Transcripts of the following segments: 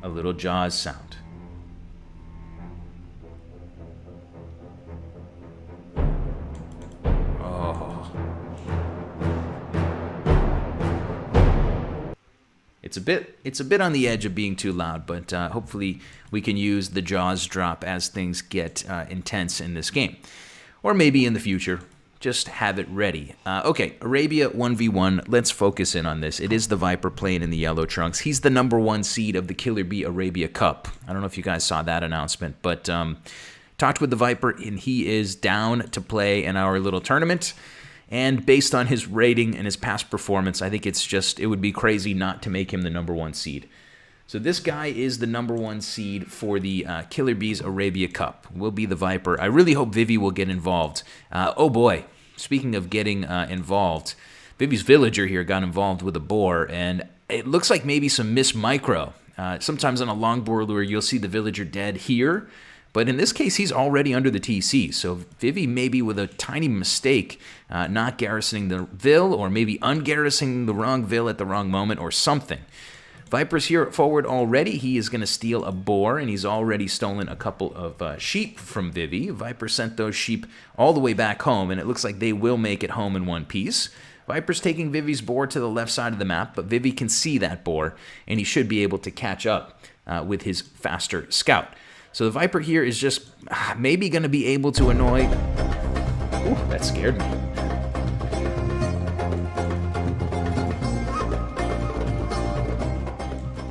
a little Jaws sound. Oh. It's a bit on the edge of being too loud, but hopefully we can use the Jaws drop as things get intense in this game. Or maybe in the future. Just have it ready. Okay, Arabia 1v1. Let's focus in on this. It is the Viper playing in the yellow trunks. He's the #1 seed of the Killer Bee Arabia Cup. I don't know if you guys saw that announcement, but talked with the Viper, and he is down to play in our little tournament. And based on his rating and his past performance, I think it would be crazy not to make him the #1 seed. So this guy is the #1 seed for the Killer Bees Arabia Cup. Will be the Viper. I really hope Vivi will get involved. Oh boy, speaking of getting involved, Vivi's villager here got involved with a boar, and it looks like maybe some miss micro. Sometimes on a long boar lure, you'll see the villager dead here, but in this case, he's already under the TC. So Vivi maybe with a tiny mistake, not garrisoning the vill, or maybe ungarrisoning the wrong vill at the wrong moment, or something. Viper's here forward already. He is going to steal a boar, and he's already stolen a couple of sheep from Vivi. Viper sent those sheep all the way back home, and it looks like they will make it home in one piece. Viper's taking Vivi's boar to the left side of the map, but Vivi can see that boar, and he should be able to catch up with his faster scout. So the Viper here is just maybe going to be able to annoy... Ooh, that scared me.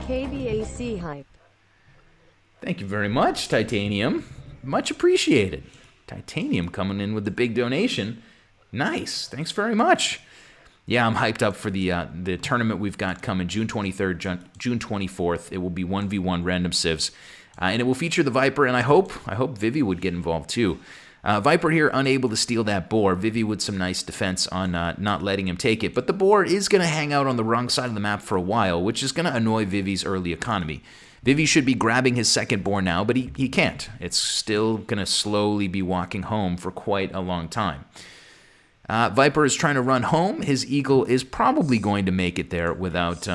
KVAC hype. Thank you very much, Titanium. Much appreciated. Titanium coming in with the big donation. Nice. Thanks very much. Yeah, I'm hyped up for the tournament we've got coming June 23rd, June 24th. It will be 1v1 random civs. And it will feature the Viper, and I hope Vivi would get involved too. Viper here unable to steal that boar. Vivi with some nice defense on not letting him take it. But the boar is going to hang out on the wrong side of the map for a while, which is going to annoy Vivi's early economy. Vivi should be grabbing his second boar now, but he can't. It's still going to slowly be walking home for quite a long time. Viper is trying to run home. His eagle is probably going to make it there without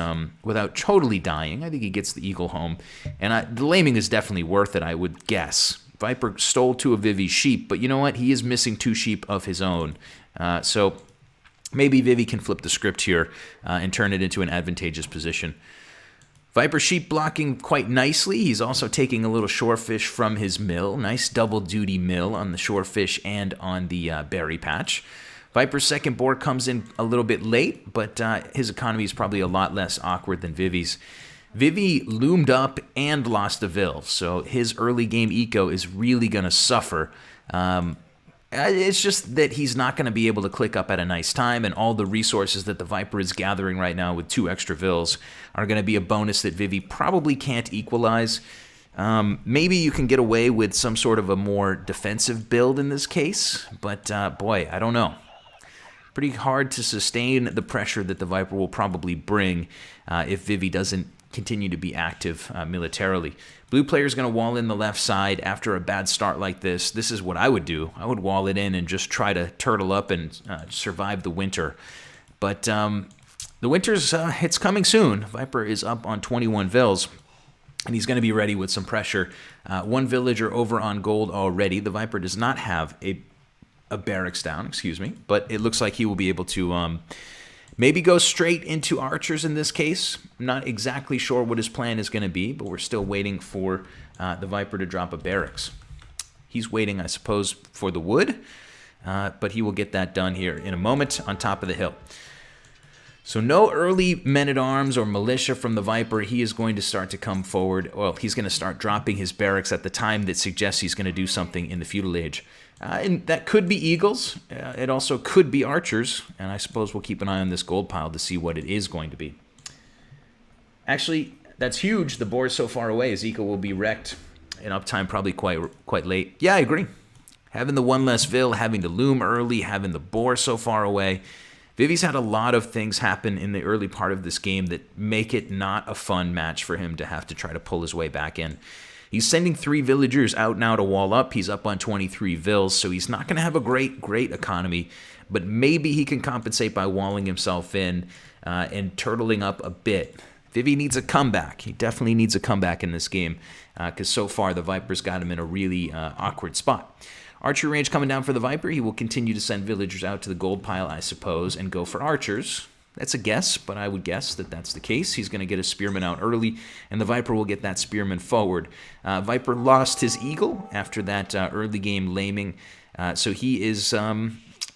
totally dying. I think he gets the eagle home. And the laming is definitely worth it, I would guess. Viper stole 2 of Vivi's sheep, but you know what? He is missing 2 sheep of his own. So maybe Vivi can flip the script here and turn it into an advantageous position. Viper sheep blocking quite nicely. He's also taking a little shorefish from his mill. Nice double duty mill on the shorefish and on the berry patch. Viper's second boar comes in a little bit late, but his economy is probably a lot less awkward than Vivi's. Vivi loomed up and lost a vill, so his early game eco is really going to suffer. It's just that he's not going to be able to click up at a nice time, and all the resources that the Viper is gathering right now with 2 extra vills are going to be a bonus that Vivi probably can't equalize. Maybe you can get away with some sort of a more defensive build in this case, but boy, I don't know. Pretty hard to sustain the pressure that the Viper will probably bring if Vivi doesn't continue to be active militarily. Blue player is going to wall in the left side after a bad start like this. This is what I would do. I would wall it in and just try to turtle up and survive the winter. But the winter's it's coming soon. Viper is up on 21 vills, and he's going to be ready with some pressure. 1 villager over on gold already. The Viper does not have a barracks down, but it looks like he will be able to maybe go straight into archers in this case. I'm not exactly sure what his plan is going to be, but we're still waiting for the Viper to drop a barracks. He's waiting, I suppose, for the wood, but he will get that done here in a moment on top of the hill. So no early men-at-arms or militia from the Viper. He is going to start to come forward. Well, he's going to start dropping his barracks at the time that suggests he's going to do something in the feudal age. And that could be eagles. It also could be archers. And I suppose we'll keep an eye on this gold pile to see what it is going to be. Actually, that's huge. The boar is so far away. Ezekiel will be wrecked in uptime probably quite late. Yeah, I agree. Having the 1 less vill, having to loom early, having the boar so far away. Vivi's had a lot of things happen in the early part of this game that make it not a fun match for him to have to try to pull his way back in. He's sending 3 villagers out now to wall up. He's up on 23 vills, so he's not going to have a great economy, but maybe he can compensate by walling himself in and turtling up a bit. Vivi needs a comeback. He definitely needs a comeback in this game because so far the Viper's got him in a really awkward spot. Archery range coming down for the Viper. He will continue to send villagers out to the gold pile, I suppose, and go for archers. That's a guess, but I would guess that that's the case. He's going to get a spearman out early, and the Viper will get that spearman forward. Viper lost his eagle after that early game laming, so he is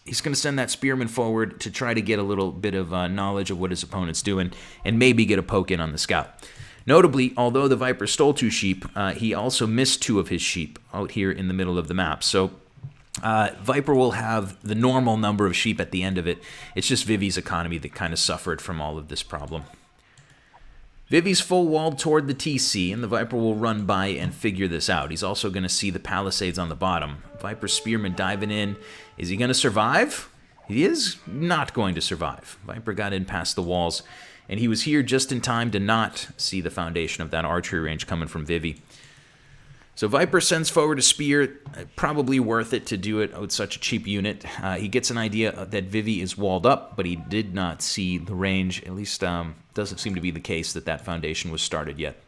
he's going to send that spearman forward to try to get a little bit of knowledge of what his opponent's doing and maybe get a poke in on the scout. Notably, although the Viper stole 2 sheep, he also missed 2 of his sheep out here in the middle of the map. So Viper will have the normal number of sheep at the end of it. It's just Vivi's economy that kind of suffered from all of this problem. Vivi's full walled toward the TC, and the Viper will run by and figure this out. He's also going to see the palisades on the bottom. Viper spearman diving in. Is he going to survive? He is not going to survive. Viper got in past the walls, and he was here just in time to not see the foundation of that archery range coming from Vivi. So Viper sends forward a spear, probably worth it to do it with such a cheap unit. He gets an idea that Vivi is walled up, but he did not see the range. At least doesn't seem to be the case that that foundation was started yet.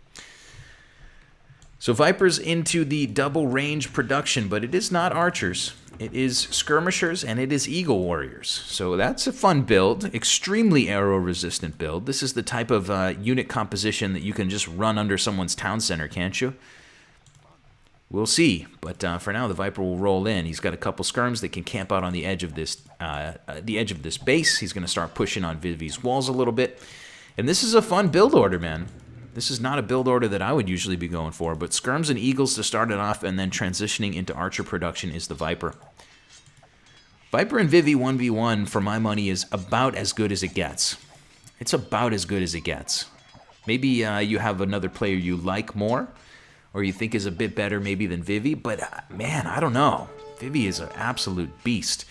So Viper's into the double range production, but it is not archers. It is skirmishers and it is eagle warriors. So that's a fun build, extremely arrow resistant build. This is the type of unit composition that you can just run under someone's town center, can't you? We'll see, but for now the Viper will roll in. He's got a couple skirms that can camp out on the edge of this base. He's going to start pushing on Vivi's walls a little bit, and this is a fun build order, man. This is not a build order that I would usually be going for, but skirms and eagles to start it off, and then transitioning into archer production is the Viper. Viper and Vivi 1v1 for my money is about as good as it gets. It's about as good as it gets. Maybe you have another player you like more, or you think is a bit better maybe than Vivi, but man, I don't know. Vivi is an absolute beast.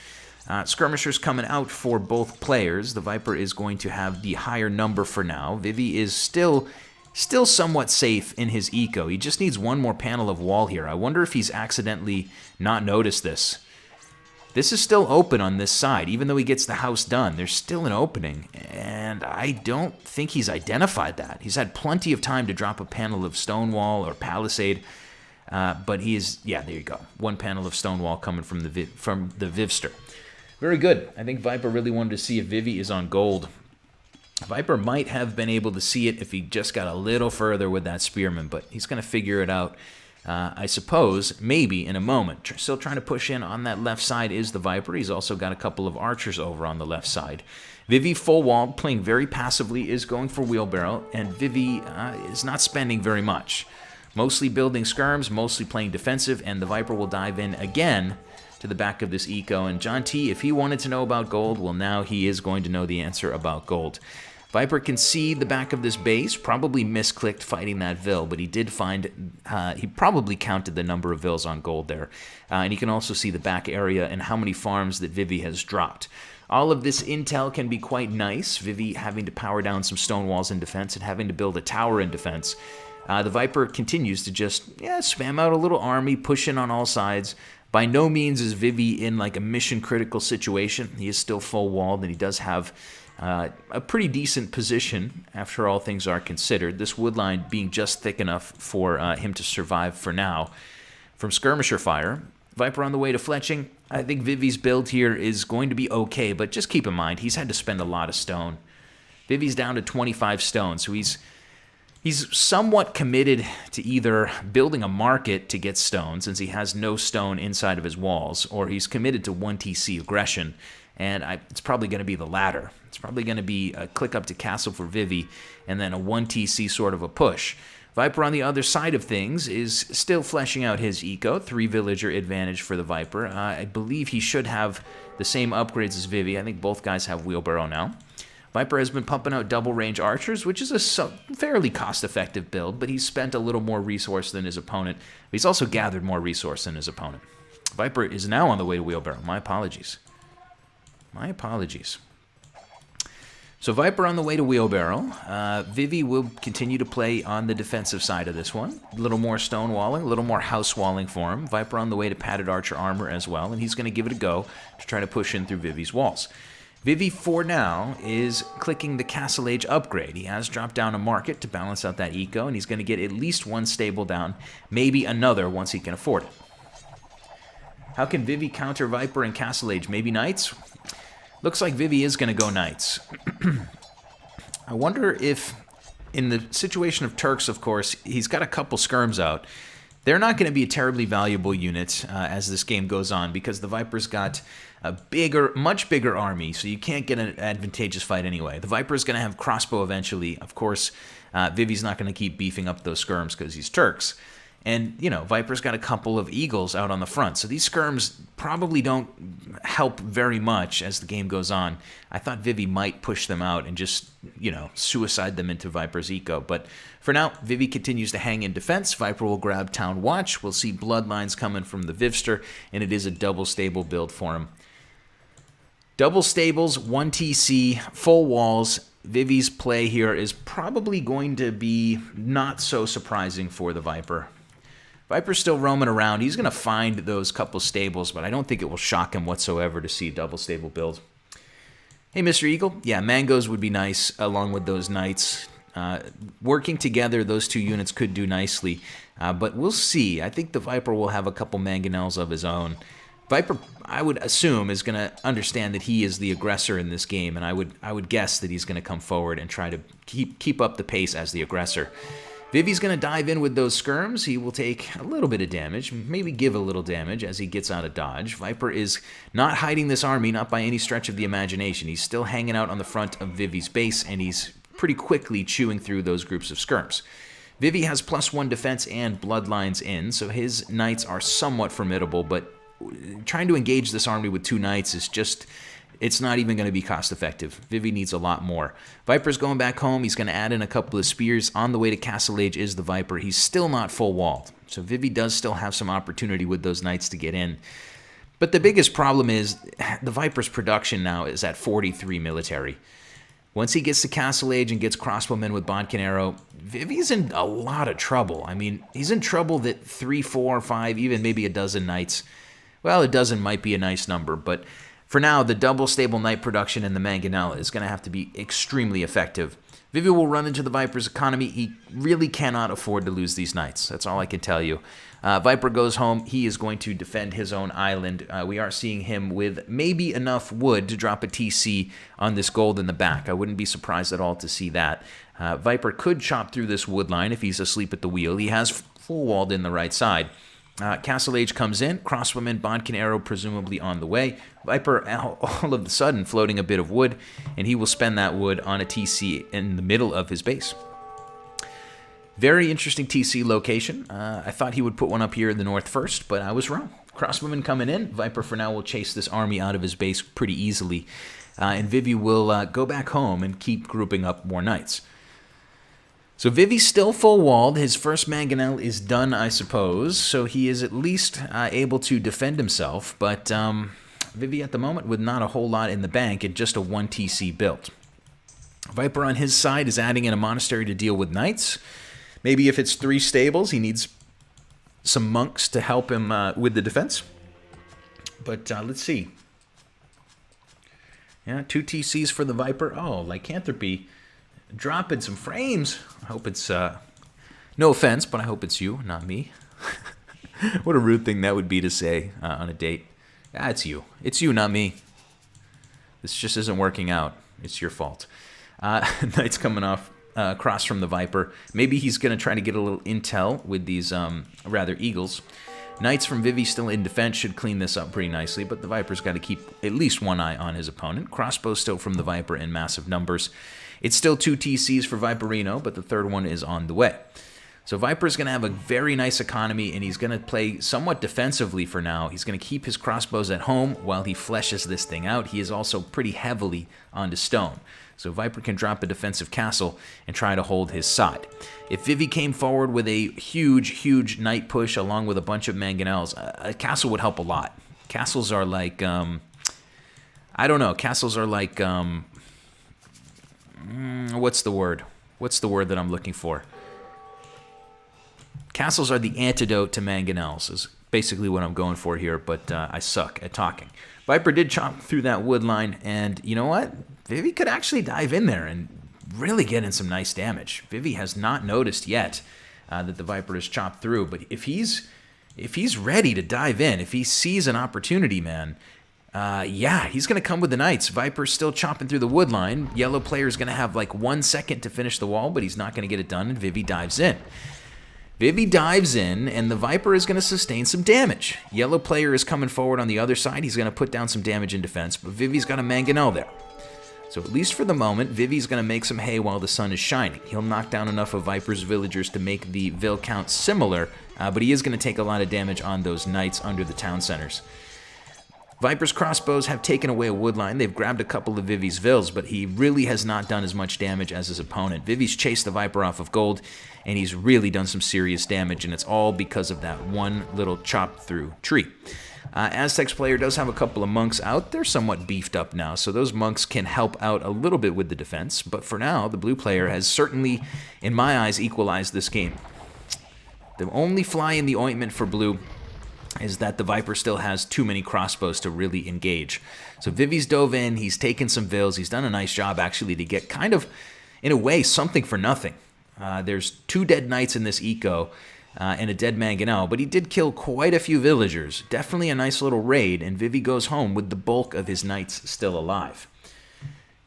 Skirmishers coming out for both players. The Viper is going to have the higher number for now. Vivi is still somewhat safe in his eco. He just needs one more panel of wall here. I wonder if he's accidentally not noticed this. This is still open on this side. Even though he gets the house done, there's still an opening. And I don't think he's identified that. He's had plenty of time to drop a panel of stone wall or palisade. But he is, yeah, there you go. One panel of stone wall coming from the Vivster. Very good. I think Viper really wanted to see if Vivi is on gold. Viper might have been able to see it if he just got a little further with that spearman, but he's going to figure it out. I suppose, maybe in a moment. Still trying to push in on that left side is the Viper. He's also got a couple of archers over on the left side. Vivi full walled, playing very passively, is going for wheelbarrow, and Vivi is not spending very much. Mostly building skirms, mostly playing defensive, and the Viper will dive in again to the back of this eco. And John T, if he wanted to know about gold, well, now he is going to know the answer about gold. Viper can see the back of this base, probably misclicked fighting that Vil, but he did find, he probably counted the number of Vils on gold there. And he can also see the back area and how many farms that Vivi has dropped. All of this intel can be quite nice, Vivi having to power down some stone walls in defense and having to build a tower in defense. The Viper continues to just spam out a little army, push in on all sides. By no means is Vivi in like a mission critical situation. He is still full walled, and he does have a pretty decent position after all things are considered. This wood line being just thick enough for him to survive for now. From skirmisher fire, Viper on the way to fletching. I think Vivi's build here is going to be okay, but just keep in mind he's had to spend a lot of stone. Vivi's down to 25 stone, so he's somewhat committed to either building a market to get stone, since he has no stone inside of his walls, or he's committed to 1 TC aggression, and it's probably going to be the latter. It's probably going to be a click up to castle for Vivi, and then a 1 TC sort of a push. Viper on the other side of things is still fleshing out his eco, 3 villager advantage for the Viper. I believe he should have the same upgrades as Vivi. I think both guys have wheelbarrow now. Viper has been pumping out double range archers, which is a fairly cost-effective build, but he's spent a little more resource than his opponent. He's also gathered more resource than his opponent. Viper is now on the way to wheelbarrow. My apologies. My apologies. So Viper on the way to wheelbarrow. Vivi will continue to play on the defensive side of this one. A little more stone walling, a little more house walling for him. Viper on the way to padded archer armor as well, and he's going to give it a go to try to push in through Vivi's walls. Vivi, for now, is clicking the Castle Age upgrade. He has dropped down a market to balance out that eco, and he's going to get at least one stable down, maybe another once he can afford it. How can Vivi counter Viper and Castle Age? Maybe Knights? Looks like Vivi is going to go Knights. I wonder if, in the situation of Turks, of course, he's got a couple skirms out. They're not going to be a terribly valuable unit as this game goes on because the Viper's got a bigger, much bigger army, so you can't get an advantageous fight anyway. The Viper's going to have crossbow eventually. Of course, Vivi's not going to keep beefing up those skirms because he's Turks. And, you know, Viper's got a couple of eagles out on the front, so these skirms probably don't help very much as the game goes on. I thought Vivi might push them out and just, you know, suicide them into Viper's eco. But for now, Vivi continues to hang in defense. Viper will grab Town Watch. We'll see Bloodlines coming from the Vivster, and it is a double stable build for him. Double stables, 1 TC, full walls. Vivi's play here is probably going to be not so surprising for the Viper. Viper's still roaming around. He's going to find those couple stables, but I don't think it will shock him whatsoever to see a double stable build. Hey, Mr. Eagle. Yeah, mangoes would be nice along with those knights. Working together, those two units could do nicely, but we'll see. I think the Viper will have a couple mangonels of his own. Viper, I would assume, is going to understand that he is the aggressor in this game, and I would guess that he's going to come forward and try to keep up the pace as the aggressor. Vivi's going to dive in with those skirms. He will take a little bit of damage, maybe give a little damage as he gets out of dodge. Viper is not hiding this army, not by any stretch of the imagination. He's still hanging out on the front of Vivi's base, and he's pretty quickly chewing through those groups of skirms. Vivi has +1 defense and bloodlines in, so his knights are somewhat formidable, but trying to engage this army with 2 knights is just... it's not even going to be cost effective. Vivi needs a lot more. Viper's going back home. He's going to add in a couple of spears. On the way to Castle Age is the Viper. He's still not full walled. So Vivi does still have some opportunity with those knights to get in. But the biggest problem is the Viper's production now is at 43 military. Once he gets to Castle Age and gets crossbowmen with Bodkin Arrow, Vivi's in a lot of trouble. I mean, he's in trouble that 3, 4, 5, even maybe a dozen knights. Well, a dozen might be a nice number, but... for now, the double stable knight production in the Mangonel is going to have to be extremely effective. Vivi will run into the Viper's economy. He really cannot afford to lose these knights. That's all I can tell you. Viper goes home. He is going to defend his own island. We are seeing him with maybe enough wood to drop a TC on this gold in the back. I wouldn't be surprised at all to see that. Viper could chop through this wood line if he's asleep at the wheel. He has full walled in the right side. Castle Age comes in, crossbowman, Bodkin Arrow presumably on the way. Viper all of a sudden floating a bit of wood, and he will spend that wood on a TC in the middle of his base. Very interesting TC location. I thought he would put one up here in the north first, but I was wrong. Crossbowman coming in. Viper for now will chase this army out of his base pretty easily, and Vivi will go back home and keep grouping up more knights. So Vivi's still full-walled. His first mangonel is done, I suppose, so he is at least able to defend himself, but Vivi at the moment with not a whole lot in the bank and just a 1 TC build. Viper on his side is adding in a monastery to deal with knights. Maybe if it's 3 stables, he needs some monks to help him with the defense. But let's see. Yeah, 2 TCs for the Viper. Oh, lycanthropy. Dropping some frames. I hope it's, no offense, but I hope it's you, not me. What a rude thing that would be to say on a date. Ah, it's you. It's you, not me. This just isn't working out. It's your fault. Knight's coming off across from the Viper. Maybe he's going to try to get a little intel with these, rather, eagles. Knights from Vivi still in defense should clean this up pretty nicely, but the Viper's got to keep at least one eye on his opponent. Crossbow still from the Viper in massive numbers. It's still 2 TCs for Viperino, but the third one is on the way. So Viper's going to have a very nice economy, and he's going to play somewhat defensively for now. He's going to keep his crossbows at home while he fleshes this thing out. He is also pretty heavily onto stone. So Viper can drop a defensive castle and try to hold his side. If Vivi came forward with a huge knight push along with a bunch of mangonels, a castle would help a lot. Castles are like, I don't know, castles are like... what's the word? What's the word that I'm looking for? Castles are the antidote to mangonels, is basically what I'm going for here, but I suck at talking. Viper did chop through that wood line, and you know what? Vivi could actually dive in there and really get in some nice damage. Vivi has not noticed yet that the Viper is chopped through, but if he's ready to dive in, if he sees an opportunity, man, yeah, he's going to come with the Knights. Viper's still chopping through the wood line. Yellow player is going to have like 1 second to finish the wall, but he's not going to get it done, and Vivi dives in. Vivi dives in, and the Viper is going to sustain some damage. Yellow player is coming forward on the other side. He's going to put down some damage in defense, but Vivi's got a mangonel there. So at least for the moment, Vivi's going to make some hay while the sun is shining. He'll knock down enough of Viper's villagers to make the Vil count similar, but he is going to take a lot of damage on those Knights under the town centers. Viper's crossbows have taken away a wood line. They've grabbed a couple of Vivi's Vils, but he really has not done as much damage as his opponent. Vivi's chased the Viper off of gold, and he's really done some serious damage, and it's all because of that one little chopped through tree. Aztecs player does have a couple of monks out. They're somewhat beefed up now, so those monks can help out a little bit with the defense, but for now, the blue player has certainly, in my eyes, equalized this game. The only fly in the ointment for blue is that the Viper still has too many crossbows to really engage. So Vivi's dove in, he's taken some Vils, he's done a nice job actually to get kind of, in a way, something for nothing. There's 2 dead Knights in this eco and a dead mangonel, but he did kill quite a few villagers. Definitely a nice little raid, and Vivi goes home with the bulk of his Knights still alive.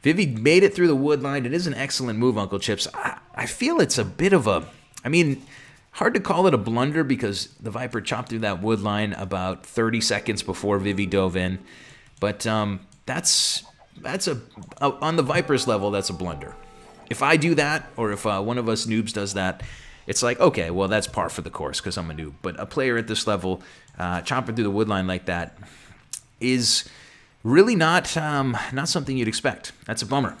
Vivi made it through the wood line. It is an excellent move, Uncle Chips. I feel it's a bit of a, hard to call it a blunder because the Viper chopped through that wood line about 30 seconds before Vivi dove in. But that's on the Viper's level, that's a blunder. If I do that, or if one of us noobs does that, it's like, okay, well, that's par for the course because I'm a noob. But a player at this level chopping through the wood line like that is really not something you'd expect. That's a bummer.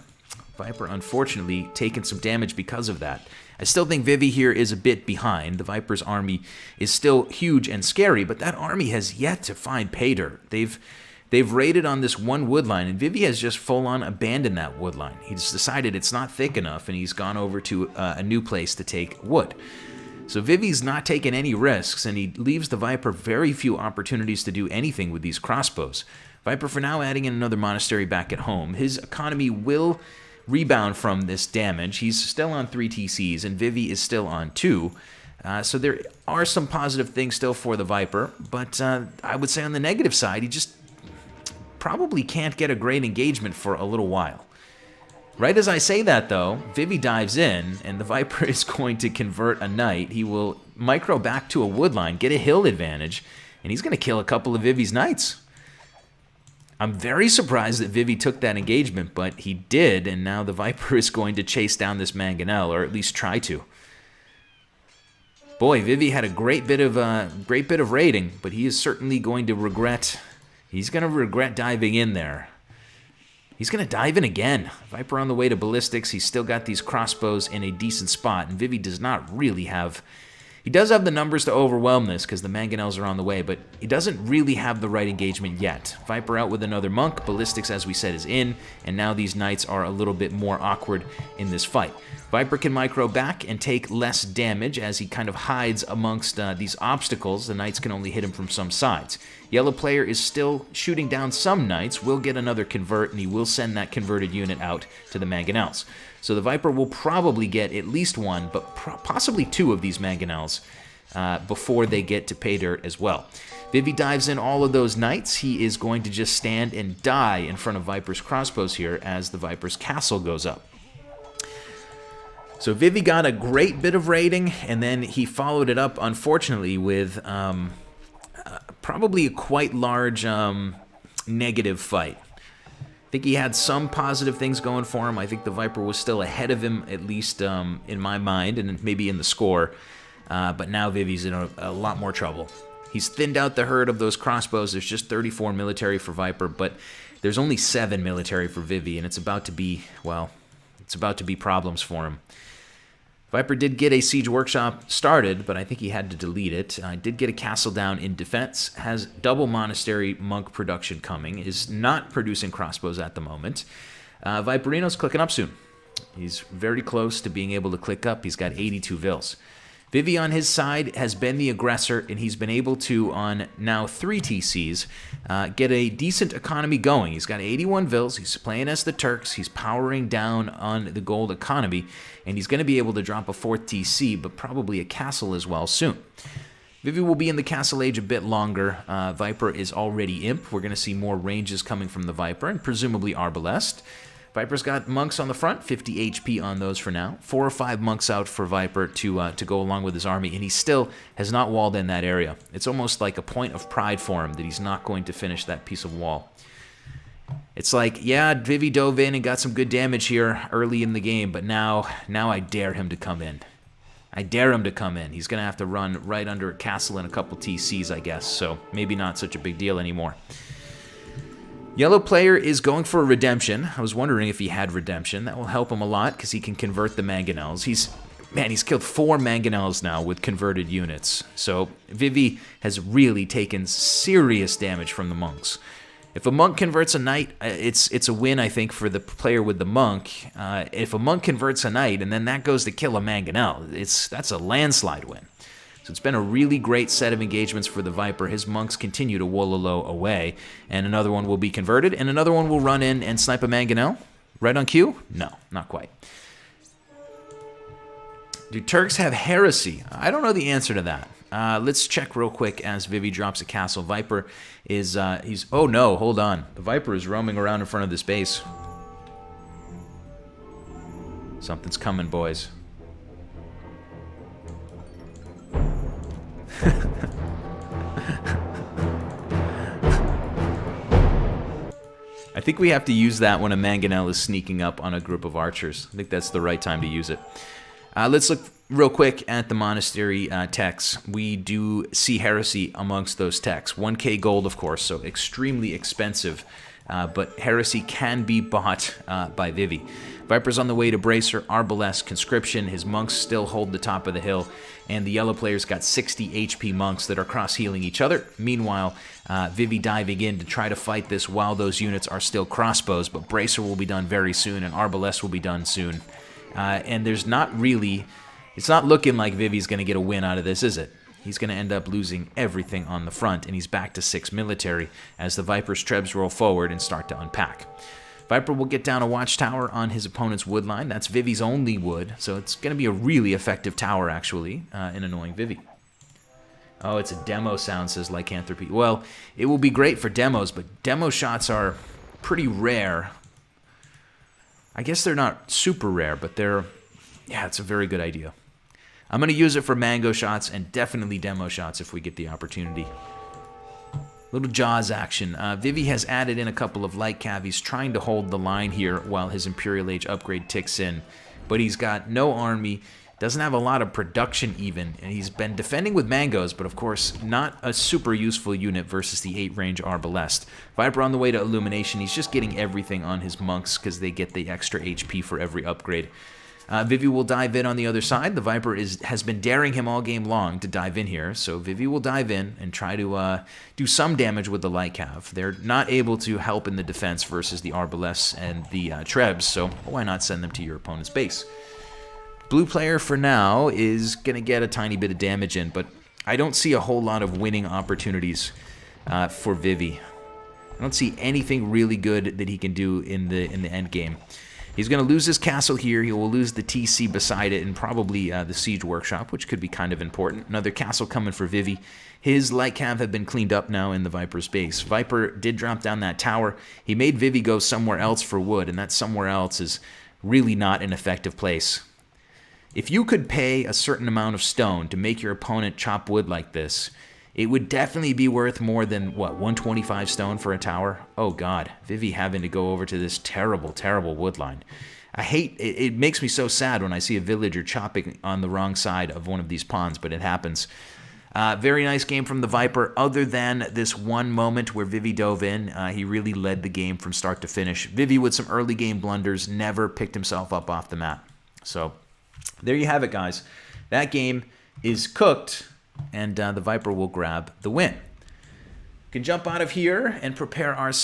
Viper, unfortunately, taking some damage because of that. I still think Vivi here is a bit behind. The Viper's army is still huge and scary, but that army has yet to find pay dirt. They've raided on this one wood line, and Vivi has just full-on abandoned that wood line. He's decided it's not thick enough, and he's gone over to a new place to take wood. So Vivi's not taking any risks, and he leaves the Viper very few opportunities to do anything with these crossbows. Viper for now adding in another monastery back at home. His economy will rebound from this damage. He's still on 3 TCs, and Vivi is still on 2. So there are some positive things still for the Viper, but I would say on the negative side, he just probably can't get a great engagement for a little while. Right as I say that, though, Vivi dives in, and the Viper is going to convert a Knight. He will micro back to a wood line, get a hill advantage, and he's going to kill a couple of Vivi's Knights. I'm very surprised that Vivi took that engagement, but he did, and now the Viper is going to chase down this mangonel, or at least try to. Boy, Vivi had a great bit of raiding, but he is certainly going to regret. He's going to regret diving in there. He's going to dive in again. Viper on the way to ballistics. He's still got these crossbows in a decent spot, and Vivi does not really have. He does have the numbers to overwhelm this because the mangonels are on the way, but he doesn't really have the right engagement yet. Viper out with another monk. Ballistics, as we said, is in, and now these Knights are a little bit more awkward in this fight. Viper can micro back and take less damage as he kind of hides amongst these obstacles. The Knights can only hit him from some sides. Yellow player is still shooting down some Knights, will get another convert, and he will send that converted unit out to the mangonels. So the Viper will probably get at least 1, but possibly 2 of these mangonels before they get to pay dirt as well. Vivi dives in all of those Knights. He is going to just stand and die in front of Viper's crossbows here as the Viper's castle goes up. So Vivi got a great bit of raiding, and then he followed it up, unfortunately, with probably a quite large negative fight. I think he had some positive things going for him. I think the Viper was still ahead of him, at least in my mind, and maybe in the score. But now Vivi's in a lot more trouble. He's thinned out the herd of those crossbows. There's just 34 military for Viper, but there's only 7 military for Vivi, and it's about to be, well, it's about to be problems for him. Viper did get a siege workshop started, but I think he had to delete it. Did get a castle down in defense, has double monastery monk production coming, is not producing crossbows at the moment. Viperino's clicking up soon. He's very close to being able to click up. He's got 82 Vils. Vivi on his side has been the aggressor, and he's been able to, on now 3 TCs, get a decent economy going. He's got 81 Vils, he's playing as the Turks, he's powering down on the gold economy, and he's going to be able to drop a 4th TC, but probably a castle as well soon. Vivi will be in the castle age a bit longer. Viper is already imp. We're going to see more ranges coming from the Viper, and presumably Arbalest. Viper's got monks on the front, 50 HP on those for now. 4 or 5 monks out for Viper to go along with his army, and he still has not walled in that area. It's almost like a point of pride for him that he's not going to finish that piece of wall. It's like, yeah, Vivi dove in and got some good damage here early in the game, but now I dare him to come in. I dare him to come in. He's going to have to run right under a castle and a couple TCs, I guess, so maybe not such a big deal anymore. Yellow player is going for a redemption. I was wondering if he had redemption. That will help him a lot because he can convert the mangonels. He's killed 4 mangonels now with converted units. So Vivi has really taken serious damage from the monks. If a monk converts a knight, it's a win, I think, for the player with the monk. If a monk converts a knight and then that goes to kill a mangonel, that's a landslide win. So it's been a really great set of engagements for the Viper. His monks continue to Wololo away, and another one will be converted, and another one will run in and snipe a mangonel. Right on cue? No, not quite. Do Turks have heresy? I don't know the answer to that. Let's check real quick as Vivi drops a castle. Viper is, oh no, hold on. The Viper is roaming around in front of this base. Something's coming, boys. I think we have to use that when a mangonel is sneaking up on a group of archers. I think that's the right time to use it. Let's look real quick at the monastery techs. We do see heresy amongst those techs. 1k gold, of course, so extremely expensive. But heresy can be bought by Vivi. Viper's on the way to Bracer, Arbalest, Conscription. His monks still hold the top of the hill. And the yellow player's got 60 HP monks that are cross-healing each other. Meanwhile, Vivi diving in to try to fight this while those units are still crossbows. But Bracer will be done very soon, and Arbalest will be done soon. And there's not really... It's not looking like Vivi's going to get a win out of this, is it? He's going to end up losing everything on the front, and he's back to 6 military as the Viper's trebs roll forward and start to unpack. Viper will get down a watchtower on his opponent's wood line. That's Vivi's only wood, so it's going to be a really effective tower, actually, in annoying Vivi. Oh, it's a demo sound, says Lycanthropy. Well, it will be great for demos, but demo shots are pretty rare. I guess they're not super rare, but they're... Yeah, it's a very good idea. I'm going to use it for mango shots and definitely demo shots if we get the opportunity. Little Jaws action. Vivi has added in a couple of light cav. He's trying to hold the line here while his Imperial Age upgrade ticks in. But he's got no army, doesn't have a lot of production even, and he's been defending with mangoes, but of course not a super useful unit versus the 8-range Arbalest. Viper on the way to Illumination. He's just getting everything on his monks because they get the extra HP for every upgrade. Vivi will dive in on the other side. The Viper has been daring him all game long to dive in here, so Vivi will dive in and try to do some damage with the light cav. They're not able to help in the defense versus the Arbalests and the Trebs, so why not send them to your opponent's base? Blue player for now is going to get a tiny bit of damage in, but I don't see a whole lot of winning opportunities for Vivi. I don't see anything really good that he can do in the end game. He's going to lose his castle here. He will lose the TC beside it and probably the siege workshop, which could be kind of important. Another castle coming for Vivi. His light cav have been cleaned up now in the Viper's base. Viper did drop down that tower. He made Vivi go somewhere else for wood, and that somewhere else is really not an effective place. If you could pay a certain amount of stone to make your opponent chop wood like this, it would definitely be worth more than, what, 125 stone for a tower? Oh god, Vivi having to go over to this terrible, terrible wood line. I hate, it makes me so sad when I see a villager chopping on the wrong side of one of these pawns, but it happens. Very nice game from the Viper. Other than this one moment where Vivi dove in, he really led the game from start to finish. Vivi with some early game blunders, never picked himself up off the mat. So, there you have it, guys. That game is cooked, and the Viper will grab the win. We can jump out of here and prepare ourselves.